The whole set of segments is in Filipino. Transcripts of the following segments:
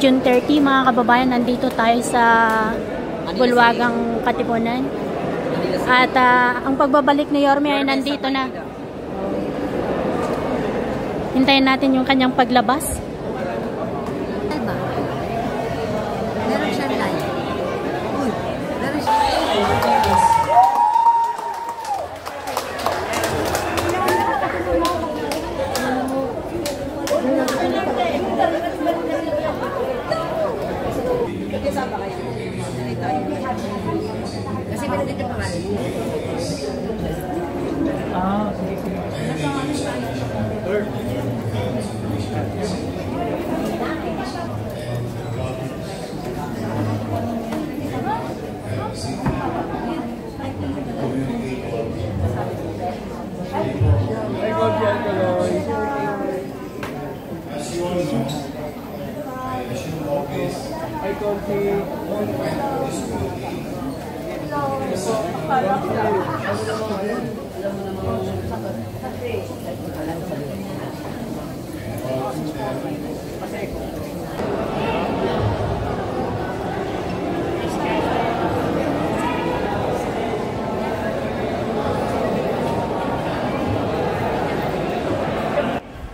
June 30, mga kababayan, nandito tayo sa Bulwagang Katipunan. At ang pagbabalik ni Yorme ay nandito na. Hintayin natin yung kanyang paglabas. Meron siya live. Uy, meron siya. Kasi meron dito pangalan.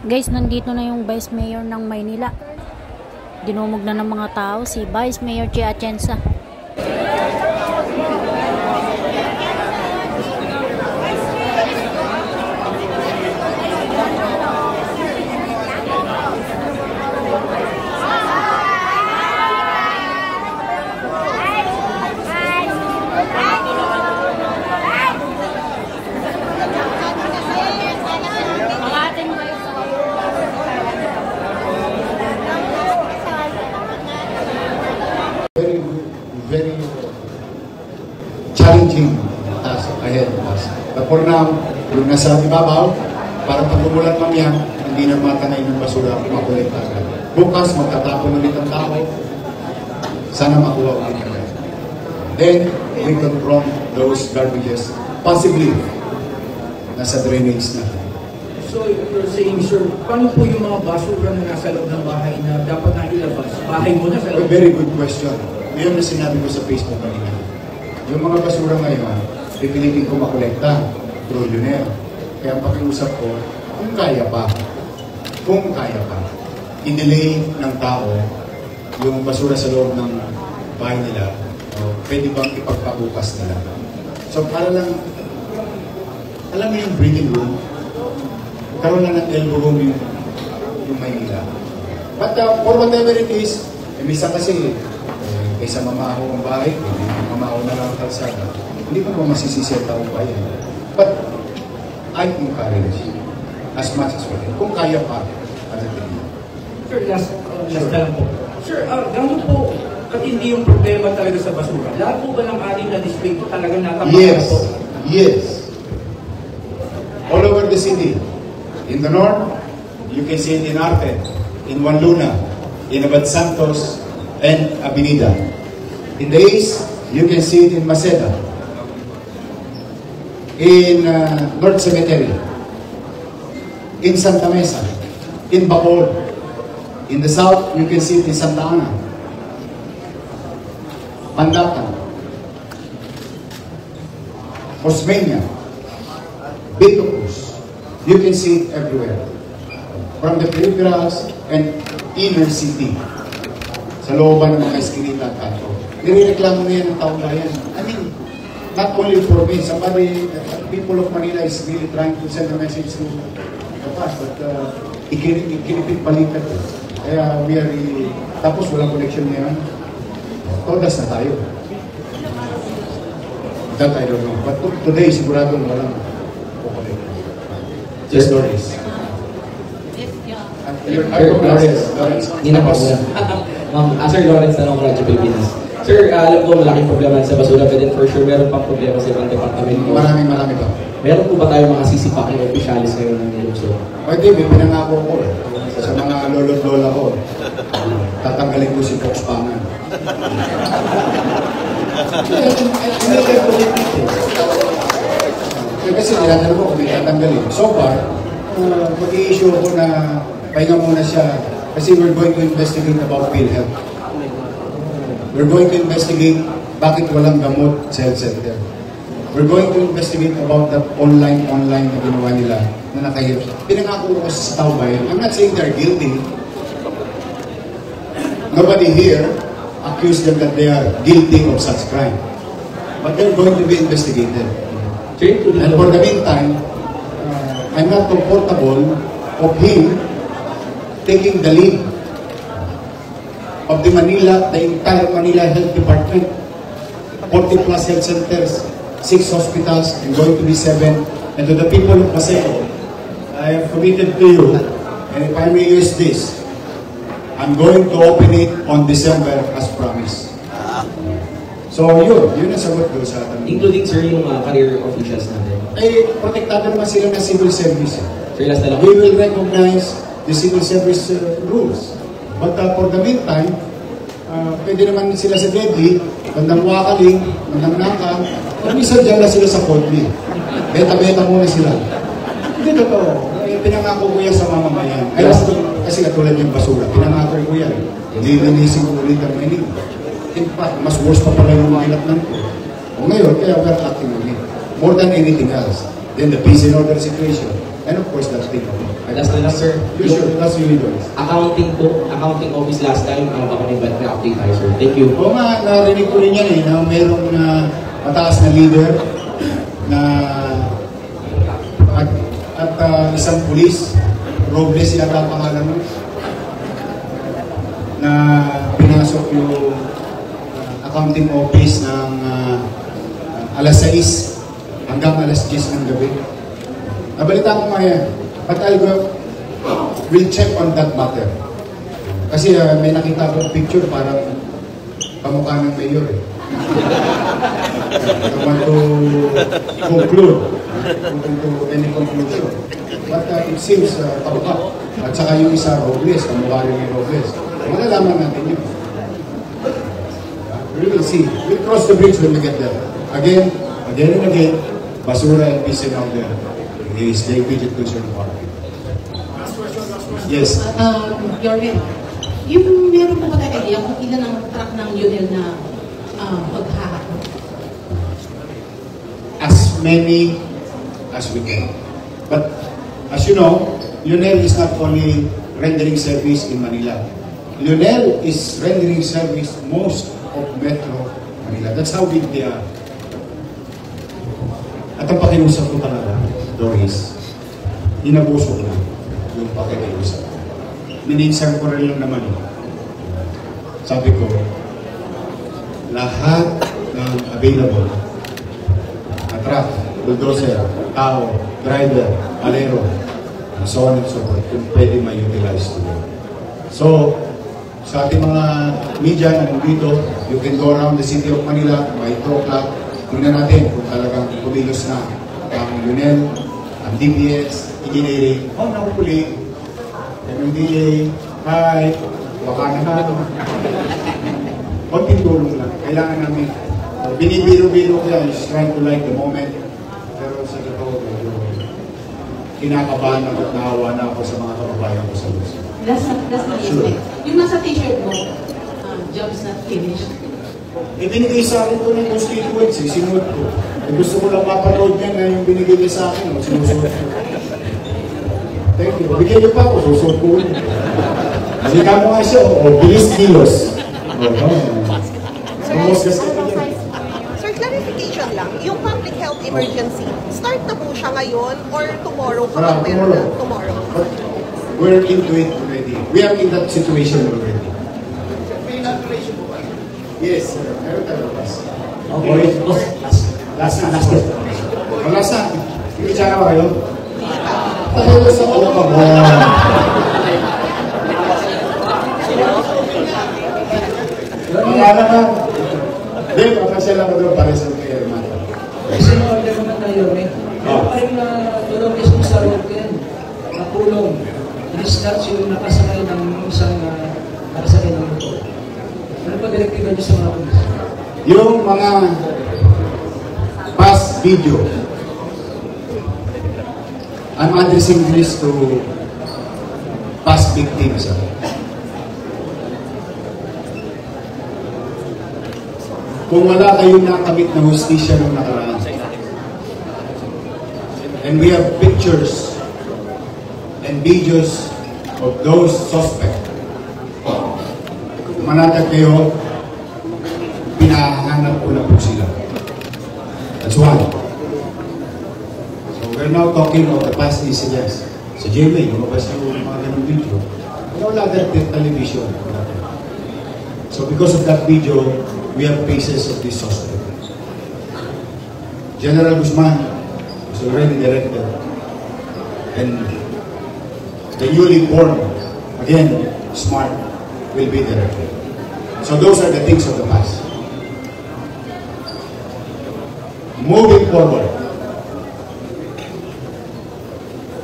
Guys, nandito na yung Vice Mayor ng Maynila. Dinumog na ng mga tao si Vice Mayor Chia Atienza. Very challenging task ahead of us. But for now, yung nasa ibabaw, para pag umulan mamaya, hindi na matanay ng basura makulit agad. Bukas, magtatapon ulit ang tao. Sana makuha ulit agad. Then, we confront those garbages. Possibly, nasa drainage na. So, you're saying, sir, paano po yung mga basura na nasa loob ng bahay na dapat na ilabas? Bahay mo na sa loob? Very good question. Yun na sinabi ko sa Facebook kanina. Yung mga basura ngayon, pipilitin ko makolekta. Trillionaire. Kaya ang pakiusap ko, kung kaya pa, i-delay ng tao yung basura sa loob ng bahay nila, pwede bang ipagpabukas nila? So, para lang, alam mo yung breathing room, karoon na ng elbow room yung Maynila. But for whatever it is, minsan kasi, kaysa mamaho ang bahay, mamaho na lang ang kalsada, hindi pa masisisi ang taong bayan. But I encourage as much as well. Kung kaya pa, as a team. Sir, last na lang po. Sir, gano'n po katindi yung problema talaga sa basura? Lahat po ba ng ating na display po talagang natapakan po? Yes. All over the city. In the north, you can see it in Arte, in Juan Luna, in Abad Santos, and Avenida. In the east, you can see it in Maceda, in North Cemetery, in Santa Mesa, in Bacolod. In the south, you can see it in Santa Ana, Pandacan, Osmeña, Vito Cruz. You can see it everywhere, from the peripherals and inner city. Sa looban ng mga eskinita at kanto. Nireklamo na yan ng taong bayan. I mean, not only for me, somebody, people of Manila is really trying to send a message to the past, but ikinipit balikat. Kaya we are really, tapos walang connection na yan. Todas na tayo. That I don't know. But today, siguradong walang kukulit. Just Lawrence. Lawrence. Hindi na po. Sir Lawrence, tanong ko Radyo Pilipinas. Sir, alam ko malaking problema sa basura, but then for sure meron pang problema sa ibang departamento. Marami pa. Meron po ba tayo mga sisipak ng opisyalis ngayon ng Luzon? Pwede, may pinangako ko sa mga lolo-lola ko. Tatanggalin ko si Fox Pangan. Kasi nilatanong ko kung may tatanggalin. So far, mag-i-issue ako na pahinga muna siya Kasi we're going to investigate about PhilHealth. We're going to investigate bakit walang gamot sa health center. We're going to investigate about that online na ginawa nila na nakahirap. Pinangako ko sa tao bayan. I'm not saying they're guilty. Nobody here accused them that they are guilty of such crime. But they're going to be investigated. And for the meantime, I'm not comfortable of him taking the lead of the entire Manila Health Department. 40 plus health centers, 6 hospitals, and going to be 7. And to the people of Paseo, I have committed to you, and if I may use this, I'm going to open it on December as promised. So yun ang sagot ko sa atin. Including, sir, yung career officials natin. Eh, protektado naman sila ng civil service. Sir, last na lang. We will recognize the civil service rules. But for the meantime, pwede naman sila sa deadly, bandang wakaling, bandang nakang, minsan dyan na sila sa Kodli. Beta-beta muna sila. Hindi totoo. Pinangako ko yan sa mamamayan. Kasi katulad yung basura, pinangako ko yan. Lilinisin ko ulit ang Manila. In fact, mas worse pa pala yung mga ilatnan ko. O ngayon, kaya we're acting on it. More than anything else. Then the peace and order situation. And of course, that's the thing. Last na lang, sir. That's really good. Accounting office last time, baka may bad na update tayo, sir. Thank you. Oo nga, narinig ko rin yan na mayroong mataas na leader na at isang pulis, Robles yata pangalan mo, na pinasok yung accounting office ng alas 6 hanggang alas 10 ng gabi. Nabalita ko nga yan. But we'll check on that matter. Kasi may nakita akong picture parang kamukha ng mayor eh. I want to conclude. To any conclusion. But it seems kamukha. At saka yung isa Robles, kamukha rin yung Robles. Malalaman natin yun. We will see. We'll cross the bridge when we get there. Again and again, basura and peace out there. Is the immediate concern of our people. Yes. Yorme, yung meron po ba tayo idea kung ilan ang truck ng UNL na maghahatid? As many as we can. But as you know, UNL is not only rendering service in Manila. UNL is rendering service most of Metro Manila. That's how big they are. At ang pakiusap ko talaga, Doris, inabuso ko na yung pakikiusap. Mininsan ko rin lang naman. Sabi ko, lahat ng available na truck, bulldozer, tao, driver, alero, and so on and so forth, kung pwede ma-utilize today. So, sa ating mga media na nandito, you can go around the city of Manila by 2 o'clock. Tingnan natin kung talagang kumilos na ang UNL, ang DPS, engineering, hopefully, MMDA, hi, baka naman. Konting tulong lang. Kailangan namin, binibiro-biro ko yan, is trying to like the moment. Pero sa totoo, kinakabahan ako at nahawa na ako sa mga kababayan ko sa Luzon. That's not sure. Yung nasa t-shirt mo, jobs not finished. Ibinigay sa akin ko ng constituents, sinuot ko. Gusto ko lang mapanood niya na yung binigay niya sa akin, sinusuot ko. Thank you. Bigyan niyo pa ako, susuot ko. Halika mo nga siya, bilis kilos. Sir, clarification lang. Yung public health emergency, start na po siya ngayon or tomorrow? Tomorrow. But we're into it already. We are in that situation already. Yes, sir. Meron tayo last. Okay, last na. Last na. Hindi siya ka kayo? Tayo sa ulo ka mo. Wala naman. Hindi, papasya lang ko doon para sa kay Herman. Kasi mga naman tayo, meron pa rin na tulong mismo sa road yan. Nakulong. Discharge yung nakasakay ng isang nakasakay ng motor. Ano pa direktiba niyo sa mga pulis? Yung mga past video, I'm addressing this to past victims. kung wala kayong nakamit na hustisya ng nakaraan. And we have pictures and videos of those suspects. Manatag kayo, pinahanap ko na po sila. That's one. So we're now talking of the past incidents. Sa GMA, lumabas yung mga ganong video. Wala that television. So because of that video, we have faces of this suspect. General Guzman is already directed. And the newly born, again, smart, will be directed. So those are the things of the past. Moving forward,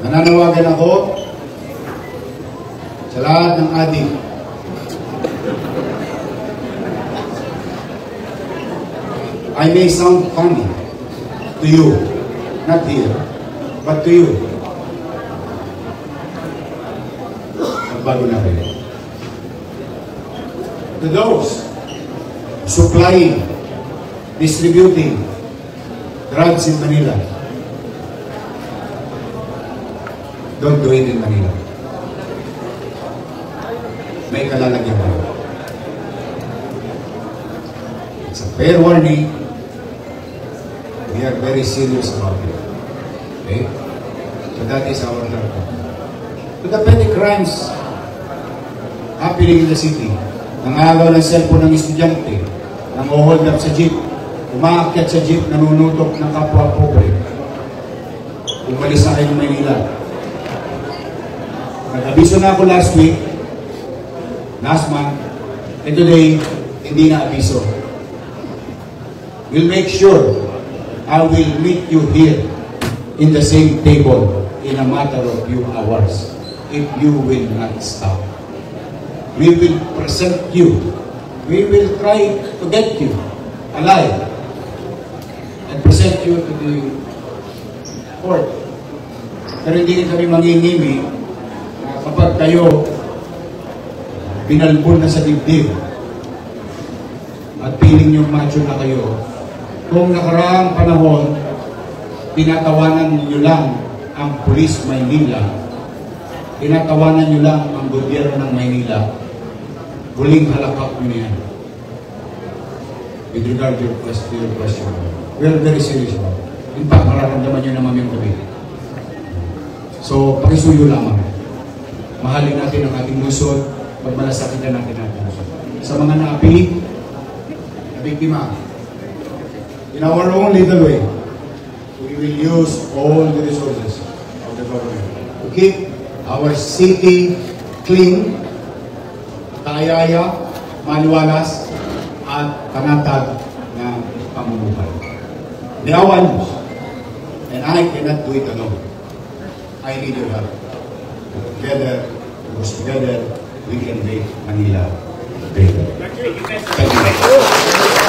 nananawagan ako sa lahat ng ating I may sound funny to you, not here, but to you. Magbago na kayo. To those supplying, distributing drugs in Manila, don't do it in Manila. May kalalagyan mo. It's a fair warning. We are very serious about it. Okay? So that is our target. To the petty crimes happening in the city, nangagaw ng cellphone ng estudyante, nang-hold up sa jeep, umaakyat sa jeep, nanunutok ng kapwa pobre. Umalis na kayo ng Maynila. Nag-abiso na ako last month, and today, hindi na abiso. We'll make sure I will meet you here in the same table in a matter of few hours if you will not stop. We will present you. We will try to get you alive and present you to the court. Pero hindi kami mangingimi kapag kayo binalbon na sa dibdib at piling yung macho na kayo. Kung nakaraang panahon, tinatawanan niyo lang ang Pulis Maynila, tinatawanan niyo lang ang gobyerno ng Maynila, huling halakak niyo yan. With regard to your question, we are very serious about it. In fact, mararamdaman niyo naman yung gabi. So, pakisuyo lamang. Mahalin natin ang ating lungsod, pagmalasakitan natin ang lungsod. Sa mga naapiling, na biktima, in our own little way, we will use all the resources of the government to keep our city clean, kaayaya, maliwalas, at panatag na pamumuhay. They are one, and I cannot do it alone. I need your help. Together, because together, we can make Manila better. Thank you.